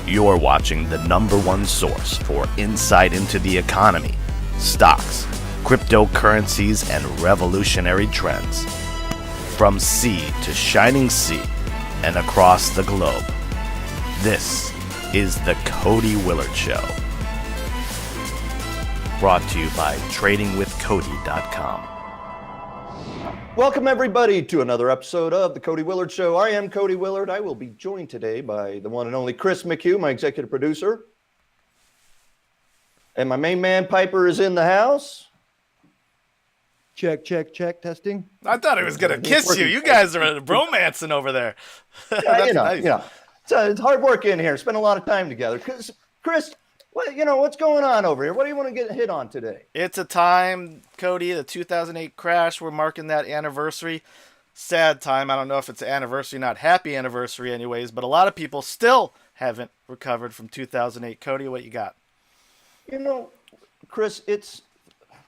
You're watching the number one source for insight into the economy, stocks, cryptocurrencies, and revolutionary trends. From sea to shining sea and across the globe, this is the Cody Willard Show. Brought to you by TradingWithCody.com. Welcome, everybody, to another episode of the Cody Willard Show. I am Cody Willard. I will be joined today by the one and only Chris McHugh, my executive producer. And my main man, Piper, is in the house. Check, testing. I thought he was going to kiss you. You guys are romancing over there. Yeah, nice. It's hard work in here. Spend a lot of time together. Chris, what's going on over here? What do you want to get hit on today? It's a time, Cody, the 2008 crash. We're marking that anniversary. Sad time. I don't know if it's an anniversary, not happy anniversary anyways, but a lot of people still haven't recovered from 2008. Cody, what you got? Chris, it's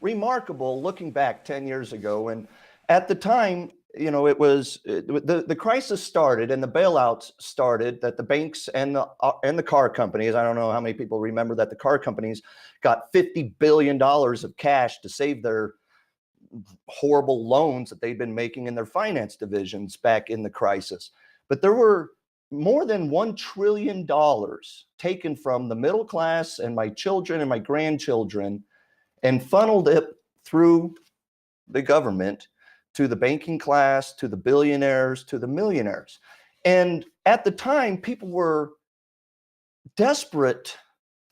remarkable looking back 10 years ago. And at the time, it was the crisis started and the bailouts started, that the banks and the car companies, I don't know how many people remember that the car companies got $50 billion of cash to save their horrible loans that they'd been making in their finance divisions back in the crisis. But there were more than $1 trillion taken from the middle class and my children and my grandchildren and funneled it through the government to the banking class, to the billionaires, to the millionaires. And at the time, people were desperate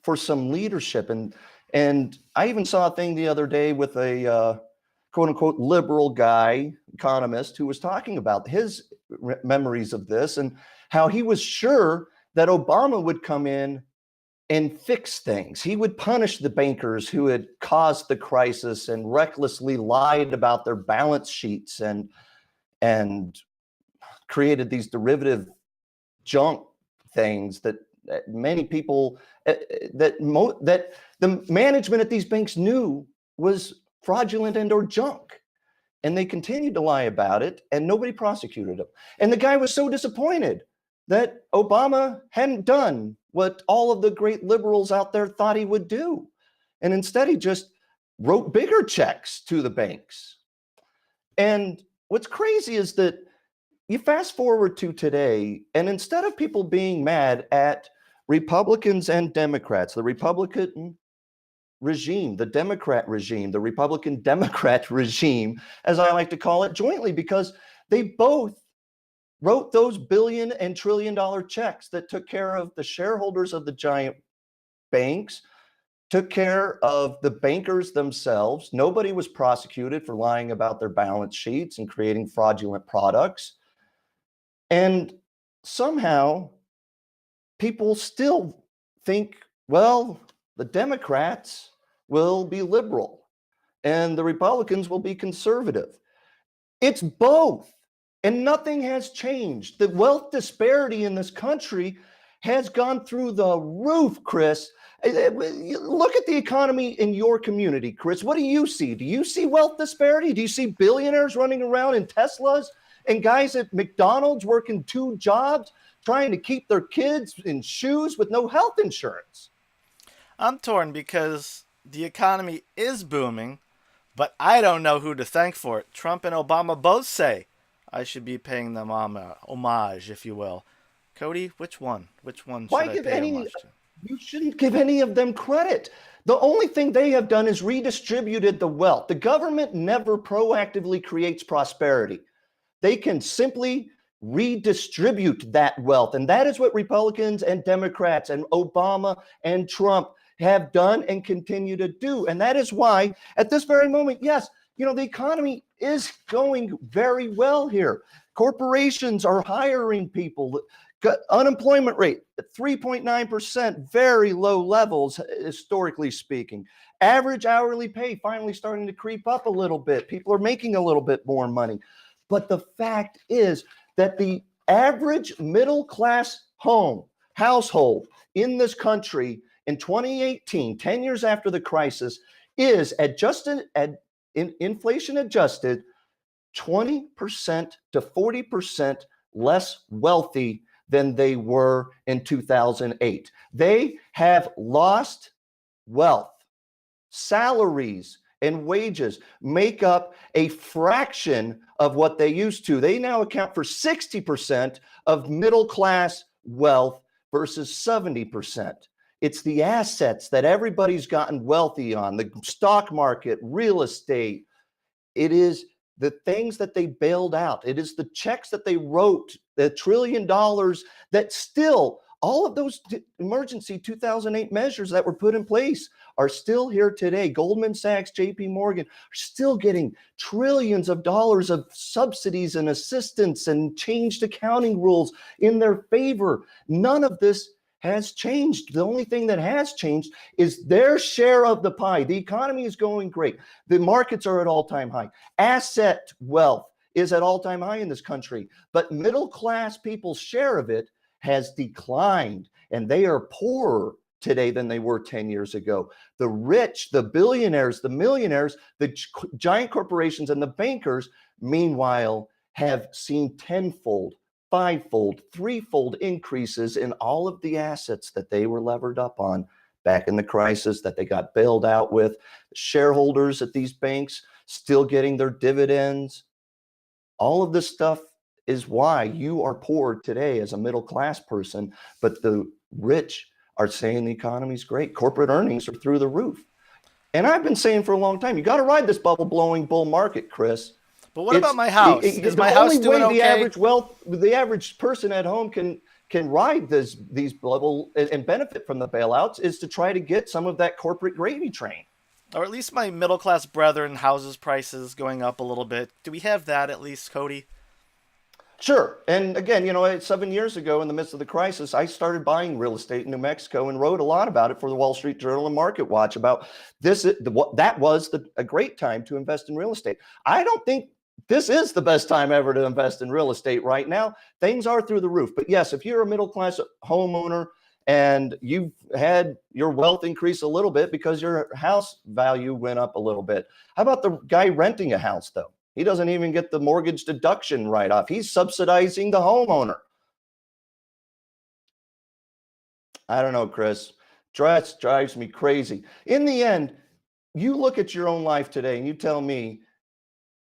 for some leadership. And I even saw a thing the other day with a quote unquote liberal guy, economist, who was talking about his memories of this and how he was sure that Obama would come in and fix things. He would punish the bankers who had caused the crisis and recklessly lied about their balance sheets and created these derivative junk things that many people that the management at these banks knew was fraudulent and or junk. And they continued to lie about it and nobody prosecuted him. And the guy was so disappointed that Obama hadn't done what all of the great liberals out there thought he would do. And instead, he just wrote bigger checks to the banks. And what's crazy is that you fast forward to today, and instead of people being mad at Republicans and Democrats, the Republican regime, the Democrat regime, the Republican Democrat regime, as I like to call it, jointly, because they both wrote those billion and trillion dollar checks that took care of the shareholders of the giant banks, took care of the bankers themselves. Nobody was prosecuted for lying about their balance sheets and creating fraudulent products. And somehow people still think, well, the Democrats will be liberal and the Republicans will be conservative. It's both. And nothing has changed. The wealth disparity in this country has gone through the roof, Chris. Look at the economy in your community, Chris. What do you see? Do you see wealth disparity? Do you see billionaires running around in Teslas and guys at McDonald's working 2 jobs, trying to keep their kids in shoes with no health insurance? I'm torn because the economy is booming, but I don't know who to thank for it. Trump and Obama both say I should be paying them homage, if you will. Cody, which one? Which one should I pay homage to? You shouldn't give any of them credit. The only thing they have done is redistributed the wealth. The government never proactively creates prosperity. They can simply redistribute that wealth. And that is what Republicans and Democrats and Obama and Trump have done and continue to do. And that is why at this very moment, yes, the economy is going very well here. Corporations are hiring people. Unemployment rate at 3.9%, very low levels, historically speaking. Average hourly pay finally starting to creep up a little bit. People are making a little bit more money. But the fact is that the average middle class household in this country in 2018, 10 years after the crisis, is inflation adjusted 20% to 40% less wealthy than they were in 2008. They have lost wealth. Salaries and wages make up a fraction of what they used to. They now account for 60% of middle class wealth versus 70%. It's the assets that everybody's gotten wealthy on, the stock market, real estate. It is the things that they bailed out. It is the checks that they wrote, the $1 trillion that still, all of those emergency 2008 measures that were put in place are still here today. Goldman Sachs, JP Morgan are still getting trillions of dollars of subsidies and assistance and changed accounting rules in their favor. None of this has changed. The only thing that has changed is their share of the pie. The economy is going great. The markets are at all-time high. Asset wealth is at all-time high in this country, but middle-class people's share of it has declined, and they are poorer today than they were 10 years ago. The rich, the billionaires, the millionaires, the giant corporations, and the bankers, meanwhile, have seen tenfold, fivefold, threefold increases in all of the assets that they were levered up on back in the crisis that they got bailed out with. Shareholders at these banks still getting their dividends. All of this stuff is why you are poor today as a middle class person, but the rich are saying the economy's great. Corporate earnings are through the roof. And I've been saying for a long time, you got to ride this bubble blowing bull market, Chris. But what about my house? Is my house doing okay? The average person at home can ride these bubble and benefit from the bailouts is to try to get some of that corporate gravy train. Or at least my middle class brethren houses prices going up a little bit. Do we have that at least, Cody? Sure. And again, 7 years ago in the midst of the crisis, I started buying real estate in New Mexico and wrote a lot about it for the Wall Street Journal and Market Watch about this. That was a great time to invest in real estate. I don't think this is the best time ever to invest in real estate right now. Things are through the roof. But yes, if you're a middle class homeowner and you've had your wealth increase a little bit because your house value went up a little bit. How about the guy renting a house, though? He doesn't even get the mortgage deduction write-off. He's subsidizing the homeowner. I don't know, Chris. Drives me crazy. In the end, you look at your own life today and you tell me,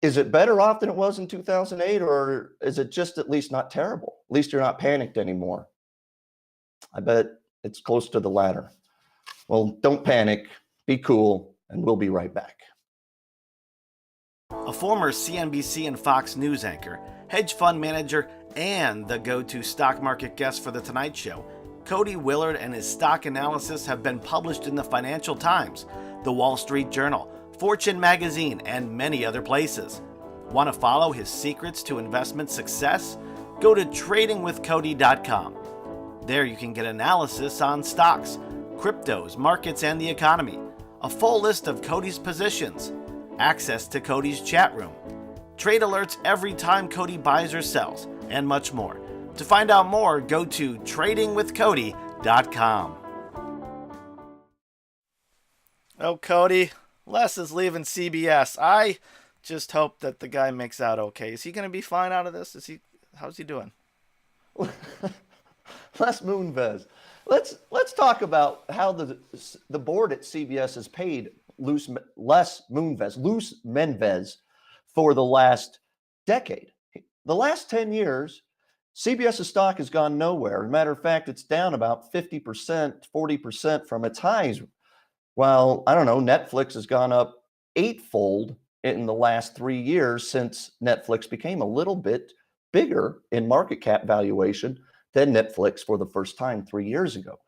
is it better off than it was in 2008, or is it just at least not terrible? At least you're not panicked anymore. I bet it's close to the latter. Well, don't panic, be cool, and we'll be right back. A former CNBC and Fox News anchor, hedge fund manager, and the go-to stock market guest for The Tonight Show, Cody Willard and his stock analysis have been published in the Financial Times, the Wall Street Journal, Fortune magazine, and many other places. Want to follow his secrets to investment success? Go to tradingwithcody.com. There you can get analysis on stocks, cryptos, markets, and the economy, a full list of Cody's positions, access to Cody's chat room, trade alerts every time Cody buys or sells, and much more. To find out more, go to tradingwithcody.com. Oh, Cody, Les is leaving CBS. I just hope that the guy makes out okay. Is he going to be fine out of this? How's he doing? Les Moonves. Let's talk about how the board at CBS has paid Les Moonves for the last decade. The last 10 years, CBS's stock has gone nowhere. As a matter of fact, it's down about 50%, 40% from its highs. While, Netflix has gone up eightfold in the last 3 years since Netflix became a little bit bigger in market cap valuation than Netflix for the first time 3 years ago.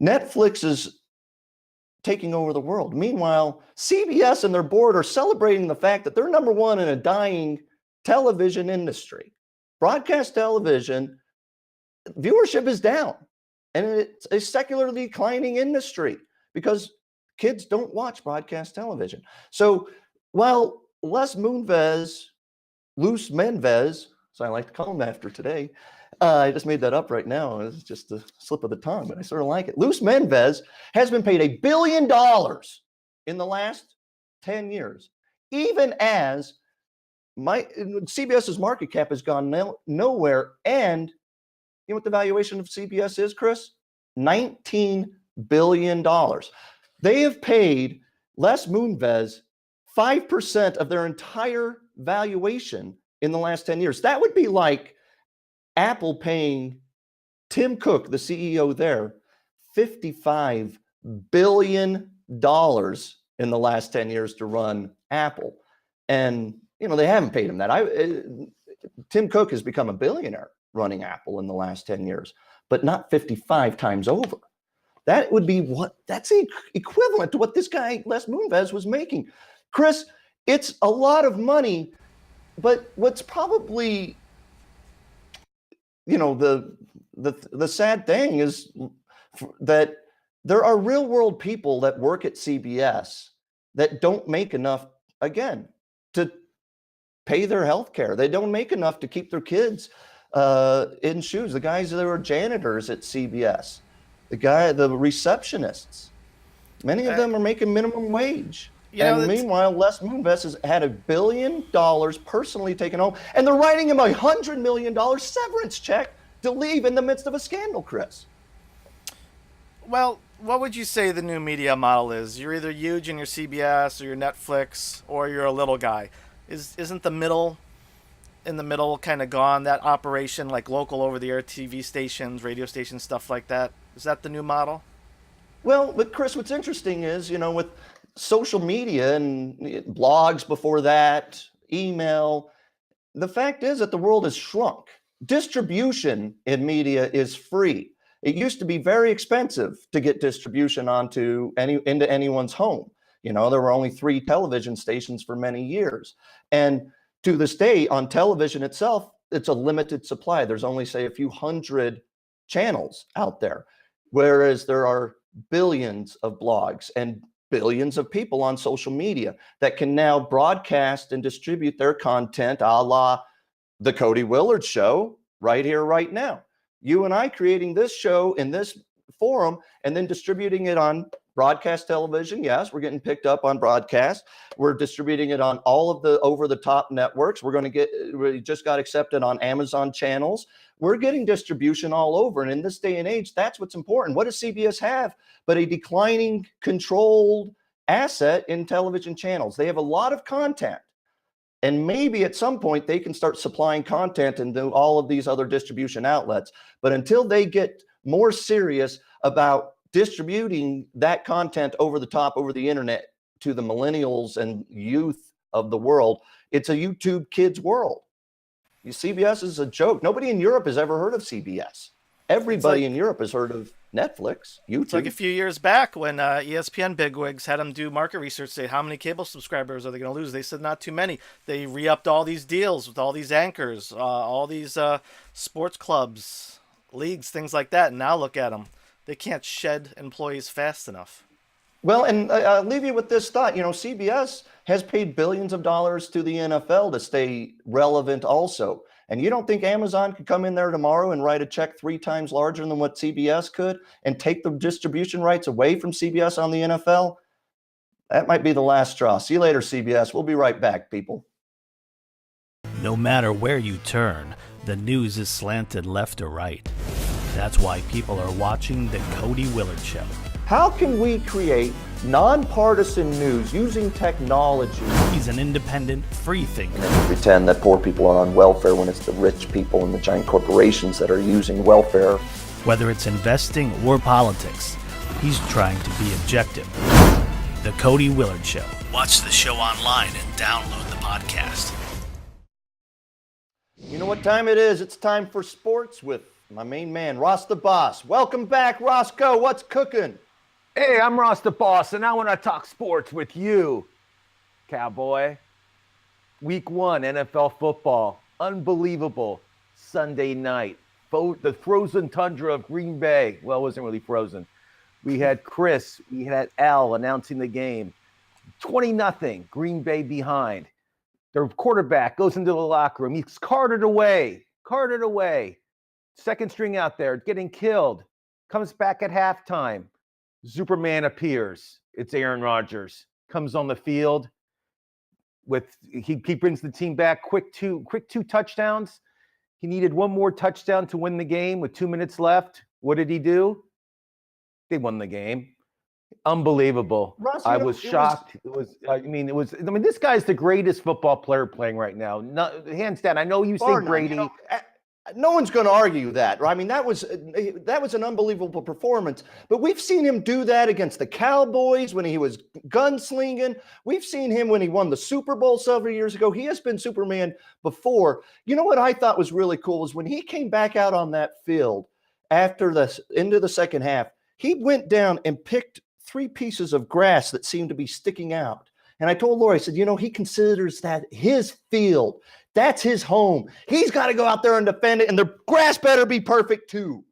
Netflix is taking over the world. Meanwhile, CBS and their board are celebrating the fact that they're number one in a dying television industry. Broadcast television viewership is down, and it's a secularly declining industry because kids don't watch broadcast television. So while Les Moonves, so I like to call him after today, I just made that up right now. It's just a slip of the tongue, but I sort of like it. Les Moonves has been paid $1 billion in the last 10 years, even as CBS's market cap has gone nowhere, and You know what the valuation of CBS is, Chris? $19 billion. They have paid Les Moonves 5% of their entire valuation in the last 10 years. That would be like Apple paying Tim Cook, the CEO there, $55 billion in the last 10 years to run Apple. And, they haven't paid him that. Tim Cook has become a billionaire running Apple in the last 10 years, but not 55 times over. That would be that's equivalent to what this guy, Les Moonves, was making. Chris, it's a lot of money, but what's probably, the sad thing is that there are real world people that work at CBS that don't make enough, again, to pay their health care. They don't make enough to keep their kids in shoes. The guys that are janitors at CBS, the receptionists, many of them are making minimum wage. Meanwhile, Les Moonves has had $1 billion personally taken home, and they're writing him $100 million severance check to leave in the midst of a scandal, Chris. Well, what would you say the new media model is? You're either huge in your CBS or your Netflix, or you're a little guy. Isn't the middle kind of gone? That operation, like local over-the-air TV stations, radio stations, stuff like that. Is that the new model? Well, but Chris, what's interesting is, with social media and blogs before that, email, the fact is that the world has shrunk. Distribution in media is free. It used to be very expensive to get distribution into anyone's home. There were only 3 television stations for many years. And to this day, on television itself, it's a limited supply. There's only, say, a few hundred channels out there, whereas there are billions of blogs and billions of people on social media that can now broadcast and distribute their content a la the Cody Willard show right here, right now. You and I creating this show in this forum and then distributing it on broadcast television. Yes, we're getting picked up on broadcast. We're distributing it on all of the over-the-top networks. We just got accepted on Amazon channels. We're getting distribution all over. And in this day and age, that's what's important. What does CBS have but a declining controlled asset in television channels? They have a lot of content. And maybe at some point they can start supplying content into all of these other distribution outlets. But until they get more serious about distributing that content over the top, over the internet to the millennials and youth of the world, it's a YouTube kids world. CBS is a joke. Nobody in Europe has ever heard of CBS. Everybody in Europe has heard of Netflix, YouTube. It's like a few years back when ESPN bigwigs had them do market research, say how many cable subscribers are they going to lose? They said not too many. They re-upped all these deals with all these anchors, all these sports clubs, leagues, things like that. And now look at them. They can't shed employees fast enough. Well, and I'll leave you with this thought. CBS has paid billions of dollars to the NFL to stay relevant also. And you don't think Amazon could come in there tomorrow and write a check 3 times larger than what CBS could and take the distribution rights away from CBS on the NFL? That might be the last straw. See you later, CBS. We'll be right back, people. No matter where you turn, the news is slanted left or right. That's why people are watching The Cody Willard Show. How can we create nonpartisan news using technology? He's an independent, free thinker. And pretend that poor people are on welfare when it's the rich people and the giant corporations that are using welfare. Whether it's investing or politics, he's trying to be objective. The Cody Willard Show. Watch the show online and download the podcast. You know what time it is? It's time for sports with my main man, Ross the Boss. Welcome back, Roscoe. What's cooking? Hey, I'm Ross the Boss, and I want to talk sports with you, cowboy. Week 1, NFL football. Unbelievable. Sunday night. The frozen tundra of Green Bay. Well, it wasn't really frozen. We had Chris, we had Al announcing the game. 20-0, Green Bay behind. Their quarterback goes into the locker room. He's carted away. Second string out there, getting killed. Comes back at halftime. Superman appears. It's Aaron Rodgers. Comes on the field. He brings the team back. Quick two touchdowns. He needed one more touchdown to win the game with 2 minutes left. What did he do? They won the game. Unbelievable. Russ, I was shocked. This guy's the greatest football player playing right now. Hands down. I know you say Brady. No one's going to argue that. I mean, that was an unbelievable performance. But we've seen him do that against the Cowboys when he was gunslinging. We've seen him when he won the Super Bowl several years ago. He has been Superman before. You know what I thought was really cool was when he came back out on that field after the end of the second half, he went down and picked 3 pieces of grass that seemed to be sticking out. And I told Lori, I said, he considers that his field. That's his home. He's got to go out there and defend it, and the grass better be perfect too.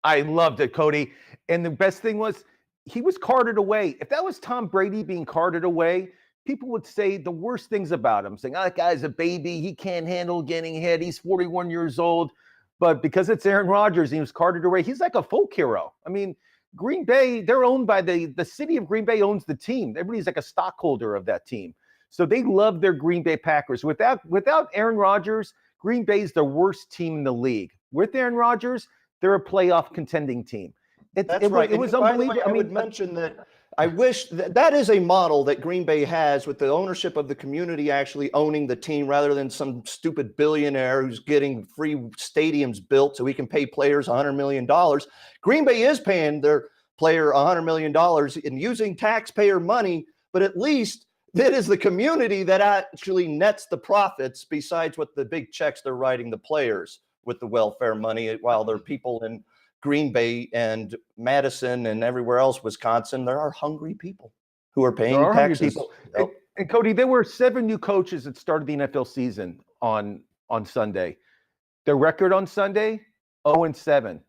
I loved it, Cody. And the best thing was he was carted away. If that was Tom Brady being carted away, people would say the worst things about him, saying, that guy's a baby. He can't handle getting hit. He's 41 years old. But because it's Aaron Rodgers and he was carted away, he's like a folk hero. I mean, Green Bay, they're owned by the city of Green Bay owns the team. Everybody's like a stockholder of that team. So they love their Green Bay Packers. Without Aaron Rodgers, Green Bay's the worst team in the league. With Aaron Rodgers, they're a playoff contending team. It was unbelievable. I would mention that I wish that is a model that Green Bay has with the ownership of the community actually owning the team rather than some stupid billionaire who's getting free stadiums built so he can pay players $100 million. Green Bay is paying their player $100 million and using taxpayer money, but at least it is the community that actually nets the profits besides what the big checks they're writing the players with the welfare money, while there are people in Green Bay and Madison and everywhere else, Wisconsin, there are hungry people who are paying taxes. And Cody, there were 7 new coaches that started the NFL season on Sunday. Their record on Sunday, 0-7.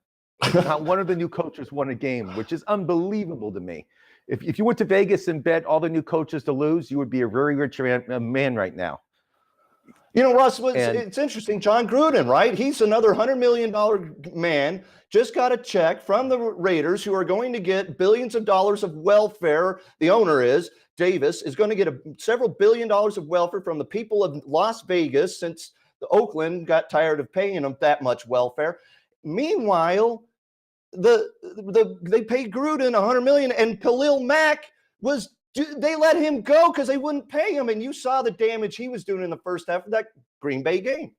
Not one of the new coaches won a game, which is unbelievable to me. If you went to Vegas and bet all the new coaches to lose, you would be a very rich man right now. Russ, it's interesting. John Gruden, right? He's another $100 million man, just got a check from the Raiders, who are going to get billions of dollars of welfare. The owner Davis, is going to get several billion dollars of welfare from the people of Las Vegas since the Oakland got tired of paying them that much welfare. Meanwhile, they paid Gruden $100 million, and Khalil Mack they let him go because they wouldn't pay him. And you saw the damage he was doing in the first half of that Green Bay game.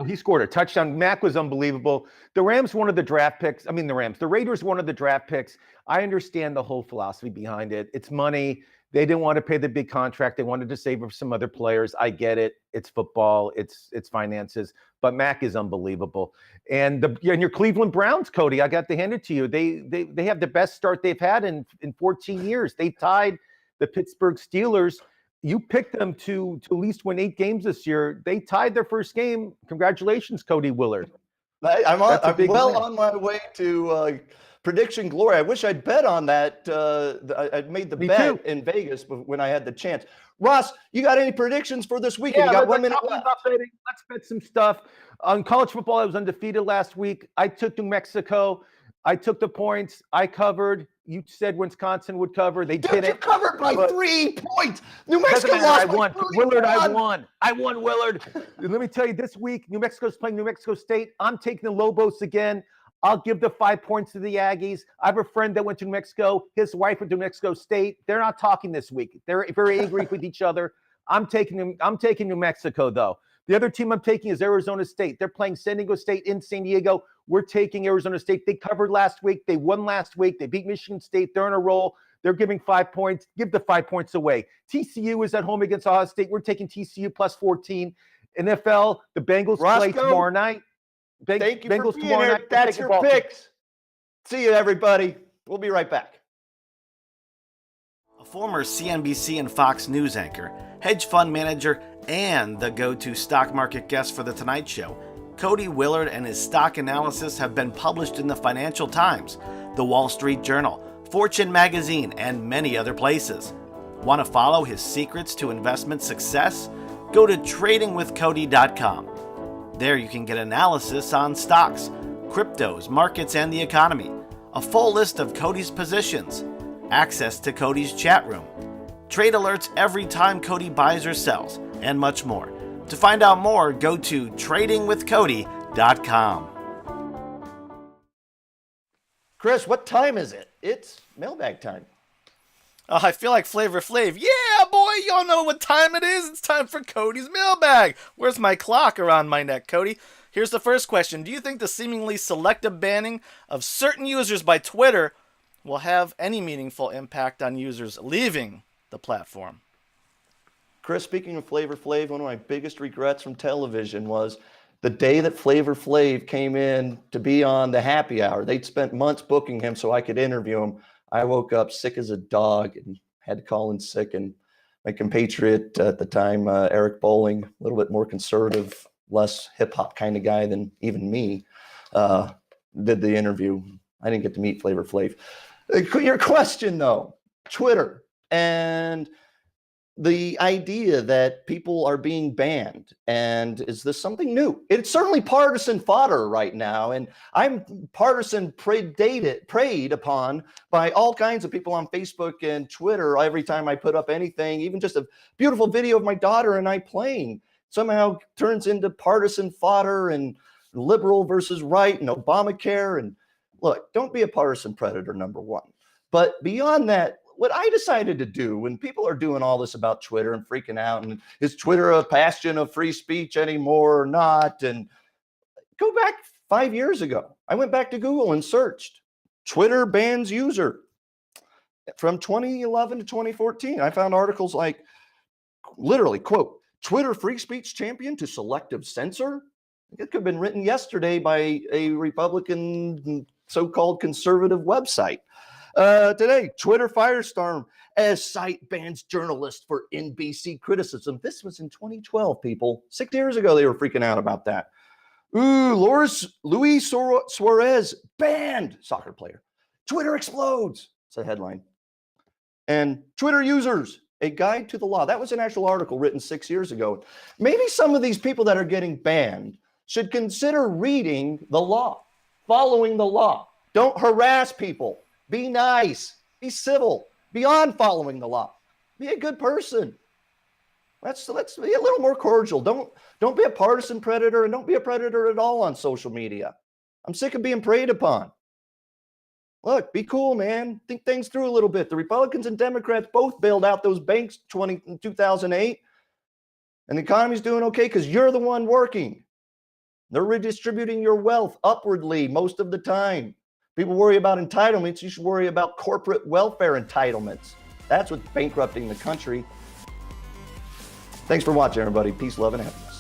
He scored a touchdown. Mack was unbelievable. The Rams wanted the draft picks. The Raiders wanted the draft picks. I understand the whole philosophy behind it. It's money. They didn't want to pay the big contract. They wanted to save for some other players. I get it. It's football. It's finances. But Mack is unbelievable. And your Cleveland Browns, Cody, I got to hand it to you. They have the best start they've had in 14 years. They tied the Pittsburgh Steelers. You picked them to at least win 8 games this year. They tied their first game. Congratulations, Cody Willard. I'm on my way to prediction glory. I wish I'd bet on that. I'd made the bet too in Vegas when I had the chance. Ross, you got any predictions for this weekend? You got 1 minute left. Let's bet some stuff. On college football, I was undefeated last week. I took New Mexico. I took the points. I covered. You said Wisconsin would cover. They didn't. You covered by 3 points. New Mexico lost. I won. Willard, I won. I won, Willard. Let me tell you, this week, New Mexico's playing New Mexico State. I'm taking the Lobos again. I'll give the 5 points to the Aggies. I have a friend that went to New Mexico. His wife went to New Mexico State. They're not talking this week. They're very angry with each other. I'm taking New Mexico, though. The other team I'm taking is Arizona State. They're playing San Diego State in San Diego. We're taking Arizona State. They covered last week. They won last week. They beat Michigan State. They're on a roll. They're giving 5 points. Give the 5 points away. TCU is at home against Ohio State. We're taking TCU plus 14. NFL, the Bengals play tomorrow night. Thank you for being here. That's your picks. See you, everybody. We'll be right back. A former CNBC and Fox News anchor, hedge fund manager, and the go-to stock market guest for The Tonight Show, Cody Willard and his stock analysis have been published in the Financial Times, the Wall Street Journal, Fortune Magazine, and many other places. Want to follow his secrets to investment success? Go to tradingwithcody.com. There you can get analysis on stocks, cryptos, markets, and the economy, a full list of Cody's positions, access to Cody's chat room, trade alerts every time Cody buys or sells, and much more. To find out more, go to tradingwithcody.com. flavorflav.com. Chris, what time is it? It's mailbag time. Oh, I feel like Flavor Flav. Yeah, boy, y'all know what time it is. It's time for Cody's mailbag. Where's my clock around my neck, Cody? Here's the first question. Do you think the seemingly selective banning of certain users by Twitter will have any meaningful impact on users leaving the platform? Chris, speaking of Flavor Flav, one of my biggest regrets from television was the day that Flavor Flav came in to be on the happy hour. They'd spent months booking him so I could interview him. I woke up sick as a dog and had to call in sick. And my compatriot at the time, Eric Bowling, a little bit more conservative, less hip hop kind of guy than even me, did the interview. I didn't get to meet Flavor Flav. Your question, though, Twitter and the idea that people are being banned, and is this something new? It's certainly partisan fodder right now, and I'm partisan preyed upon by all kinds of people on Facebook and Twitter. Every time I put up anything, even just a beautiful video of my daughter and I playing, somehow turns into partisan fodder and liberal versus right and Obamacare. And look, don't be a partisan predator, number one. But beyond that, what I decided to do when people are doing all this about Twitter and freaking out, and is Twitter a bastion of free speech anymore or not? And go back 5 years ago. I went back to Google and searched Twitter bans user from 2011 to 2014. I found articles like, literally, quote, Twitter free speech champion to selective censor. It could have been written yesterday by a Republican so-called conservative website. Today, Twitter firestorm as site bans journalist for NBC criticism. This was in 2012, people. 6 years ago, they were freaking out about that. Luis Suarez banned, soccer player. Twitter explodes. It's a headline. And Twitter users, a guide to the law. That was an actual article written 6 years ago. Maybe some of these people that are getting banned should consider reading the law, following the law. Don't harass people. Be nice, be civil, beyond following the law. Be a good person. Let's be a little more cordial. Don't be a partisan predator, and don't be a predator at all on social media. I'm sick of being preyed upon. Look, be cool, man. Think things through a little bit. The Republicans and Democrats both bailed out those banks in 2008, and the economy's doing okay because you're the one working. They're redistributing your wealth upwardly most of the time. People worry about entitlements. You should worry about corporate welfare entitlements. That's what's bankrupting the country. Thanks for watching, everybody. Peace, love, and happiness.